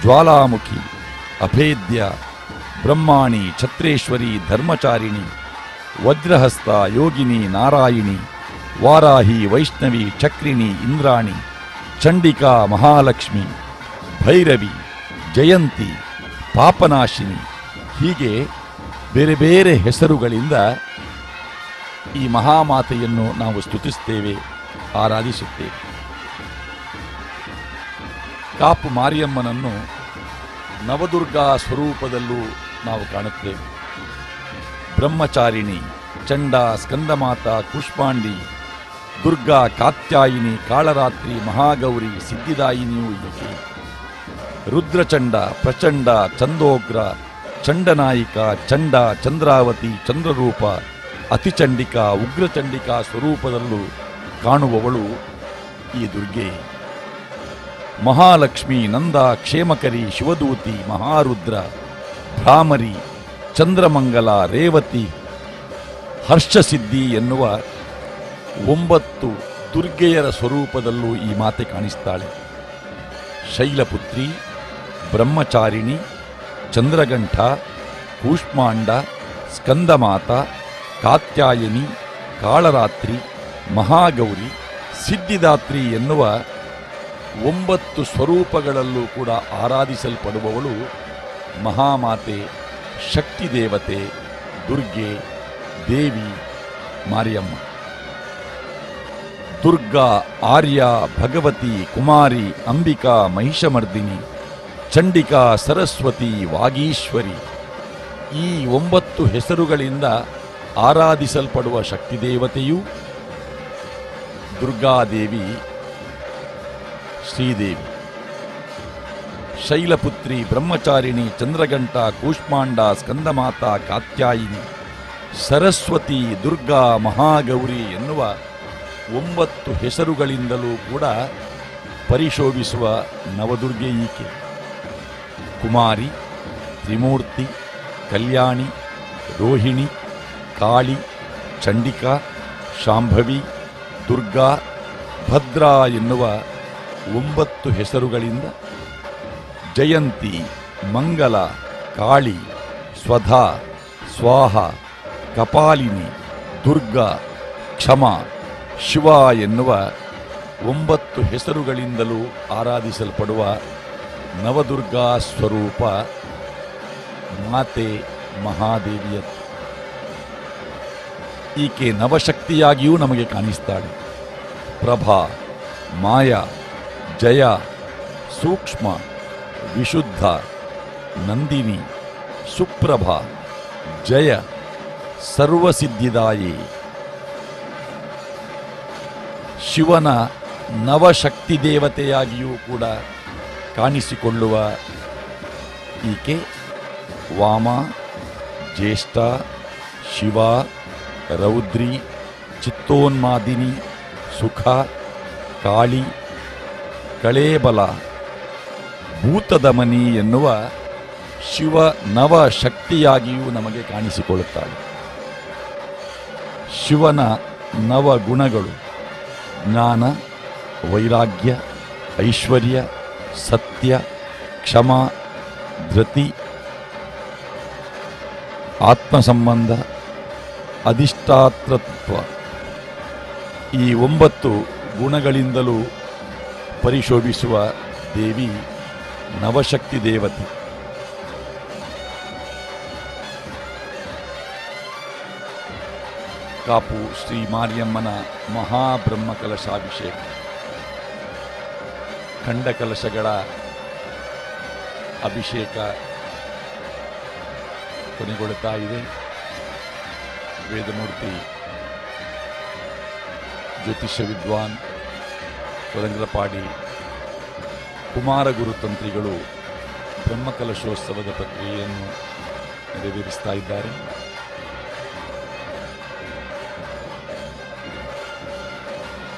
ಜ್ವಾಲಾಮುಖಿ, ಅಭೇದ್ಯ, ಬ್ರಹ್ಮಾಣಿ, ಛತ್ರೇಶ್ವರಿ, ಧರ್ಮಚಾರಿಣಿ, ವಜ್ರಹಸ್ತ, ಯೋಗಿನಿ, ನಾರಾಯಣಿ, ವಾರಾಹಿ, ವೈಷ್ಣವಿ, ಚಕ್ರಿಣಿ, ಇಂದ್ರಾಣಿ, ಚಂಡಿಕಾ, ಮಹಾಲಕ್ಷ್ಮಿ, ಭೈರವಿ, ಜಯಂತಿ, ಪಾಪನಾಶಿನಿ, ಹೀಗೆ ಬೇರೆ ಬೇರೆ ಹೆಸರುಗಳಿಂದ ಈ ಮಹಾಮಾತೆಯನ್ನು ನಾವು ಸ್ತುತಿಸ್ತೇವೆ, ಆರಾಧಿಸುತ್ತೇವೆ. ಕಾಪು ಮಾರಿಯಮ್ಮನನ್ನು ನವದುರ್ಗಾ ಸ್ವರೂಪದಲ್ಲೂ ನಾವು ಕಾಣುತ್ತೇವೆ. ಬ್ರಹ್ಮಚಾರಿಣಿ, ಚಂಡ, ಸ್ಕಂದಮಾತಾ, ಕೂಷ್ಮಾಂಡಿ, ದುರ್ಗಾ, ಕಾತ್ಯಾಯಿನಿ, ಕಾಳರಾತ್ರಿ, ಮಹಾಗೌರಿ, ಸಿದ್ಧಿದಾಯಿನಿಯೂ ಈಕೆ. ರುದ್ರಚಂಡ, ಪ್ರಚಂಡ, ಚಂದೋಗ್ರ, ಚಂಡನಾಯಿಕ, ಚಂಡ, ಚಂದ್ರಾವತಿ, ಚಂದ್ರರೂಪ, ಅತಿಚಂಡಿಕಾ, ಉಗ್ರಚಂಡಿಕಾ ಸ್ವರೂಪದಲ್ಲೂ ಕಾಣುವವಳು ಈ ದುರ್ಗೆ. ಮಹಾಲಕ್ಷ್ಮಿ, ನಂದ, ಕ್ಷೇಮಕರಿ, ಶಿವದೂತಿ, ಮಹಾರುದ್ರ, ಭ್ರಾಮರಿ, ಚಂದ್ರಮಂಗಲ, ರೇವತಿ, ಹರ್ಷಸಿದ್ಧಿ ಎನ್ನುವ 9 ದುರ್ಗೆಯರ ಸ್ವರೂಪದಲ್ಲೂ ಈ ಮಾತೆ ಕಾಣಿಸ್ತಾಳೆ. ಶೈಲಪುತ್ರಿ, ಬ್ರಹ್ಮಚಾರಿಣಿ, ಚಂದ್ರಗಂಠ, ಕೂಷ್ಮಾಂಡ, ಸ್ಕಂದಮಾತ, ಕಾತ್ಯಾಯನಿ, ಕಾಳರಾತ್ರಿ, ಮಹಾಗೌರಿ, ಸಿದ್ಧಿದಾತ್ರಿ ಎನ್ನುವ 9 ಸ್ವರೂಪಗಳಲ್ಲೂ ಕೂಡ ಆರಾಧಿಸಲ್ಪಡುವವಳು ಮಹಾಮಾತೆ, ಶಕ್ತಿ ದೇವತೆ, ದುರ್ಗೆ, ದೇವಿ, ಮಾರಿಯಮ್ಮ. ದುರ್ಗಾ, ಆರ್ಯ, ಭಗವತಿ, ಕುಮಾರಿ, ಅಂಬಿಕಾ, ಮಹಿಷಮರ್ದಿನಿ, ಚಂಡಿಕಾ, ಸರಸ್ವತಿ, ವಾಗೀಶ್ವರಿ, ಈ 9 ಹೆಸರುಗಳಿಂದ ಆರಾಧಿಸಲ್ಪಡುವ ಶಕ್ತಿದೇವತೆಯೂ ದುರ್ಗಾದೇವಿ, ಶ್ರೀದೇವಿ. ಶೈಲಪುತ್ರಿ, ಬ್ರಹ್ಮಚಾರಿಣಿ, ಚಂದ್ರಗಂಟ, ಕೂಷ್ಮಾಂಡ, ಸ್ಕಂದಮಾತಾ, ಕಾತ್ಯಾಯಿನಿ, ಸರಸ್ವತಿ, ದುರ್ಗಾ, ಮಹಾಗೌರಿ ಎನ್ನುವ 9 ಹೆಸರುಗಳಿಂದಲೂ ಕೂಡ ಪರಿಶೋಭಿಸುವ ನವದುರ್ಗೆ ಈಕೆ. ಕುಮಾರಿ, ತ್ರಿಮೂರ್ತಿ, ಕಲ್ಯಾಣಿ, ರೋಹಿಣಿ, ಕಾಳಿ, ಚಂಡಿಕಾ, ಶಾಂಭವಿ, ದುರ್ಗಾ, ಭದ್ರಾ ಎನ್ನುವ 9 ಹೆಸರುಗಳಿಂದ ಜಯಂತಿ, ಮಂಗಲ, ಕಾಳಿ, ಸ್ವಧಾ, ಸ್ವಾಹ, ಕಪಾಲಿನಿ, ದುರ್ಗಾ, ಕ್ಷಮ, ಶಿವ ಎನ್ನುವ 9 ಹೆಸರುಗಳಿಂದಲೂ ಆರಾಧಿಸಲ್ಪಡುವ ನವದುರ್ಗಾ ಸ್ವರೂಪ ಮಾತೆ ಮಹಾದೇವಿಯತ್ತು. ಈಕೆ ನವಶಕ್ತಿಯಾಗಿಯೂ ನಮಗೆ ಕಾಣಿಸ್ತಾಳೆ. ಪ್ರಭಾ, ಮಾಯಾ, ಜಯ, ಸೂಕ್ಷ್ಮ, ವಿಶುದ್ಧ, ನಂದಿನಿ, ಸುಪ್ರಭಾ, ಜಯ, ಸರ್ವಸಿದ್ಧಿದಾಯಿ. ಶಿವನ ನವಶಕ್ತಿ ದೇವತೆಯಾಗಿಯೂ ಕೂಡ ಕಾಣಿಸಿಕೊಳ್ಳುವ ಈಕೆ ವಾಮ, ಜ್ಯೇಷ್ಠ, ಶಿವ, ರೌದ್ರಿ, ಚಿತ್ತೋನ್ಮಾದಿನಿ, ಸುಖ, ಕಾಳಿ, ಕಳೇಬಲ, ಭೂತದಮನಿ ಎನ್ನುವ ಶಿವ ನವಶಕ್ತಿಯಾಗಿಯೂ ನಮಗೆ ಕಾಣಿಸಿಕೊಳ್ಳುತ್ತಾಳೆ. ಶಿವನ ನವಗುಣಗಳು ಜ್ಞಾನ, ವೈರಾಗ್ಯ, ಐಶ್ವರ್ಯ, ಸತ್ಯ, ಕ್ಷಮ, ಧೃತಿ, ಆತ್ಮಸಂಬಂಧ, ಅಧಿಷ್ಠಾತೃತ್ವ, ಈ 9 ಗುಣಗಳಿಂದಲೂ ಪರಿಶೋಭಿಸುವ ದೇವಿ ನವಶಕ್ತಿ ದೇವತೆ. ಕಾಪು ಶ್ರೀ ಮಾರಿಯಮ್ಮನ ಮಹಾಬ್ರಹ್ಮಕಲಶಾಭಿಷೇಕ, ಖಂಡಕಲಶಗಳ ಅಭಿಷೇಕ ಕೊನೆಗೊಳ್ಳುತ್ತಾ ಇದೆ. ವೇದಮೂರ್ತಿ, ಜ್ಯೋತಿಷ್ಯ ವಿದ್ವಾನ್, ಕೊರಂಗಲಪಾಡಿ, ಕುಮಾರಗುರು ತಂತ್ರಿಗಳು ಬ್ರಹ್ಮಕಲಶೋತ್ಸವದ ಪ್ರಕ್ರಿಯೆಯನ್ನು ನೆರವೇರಿಸ್ತಾ ಇದ್ದಾರೆ.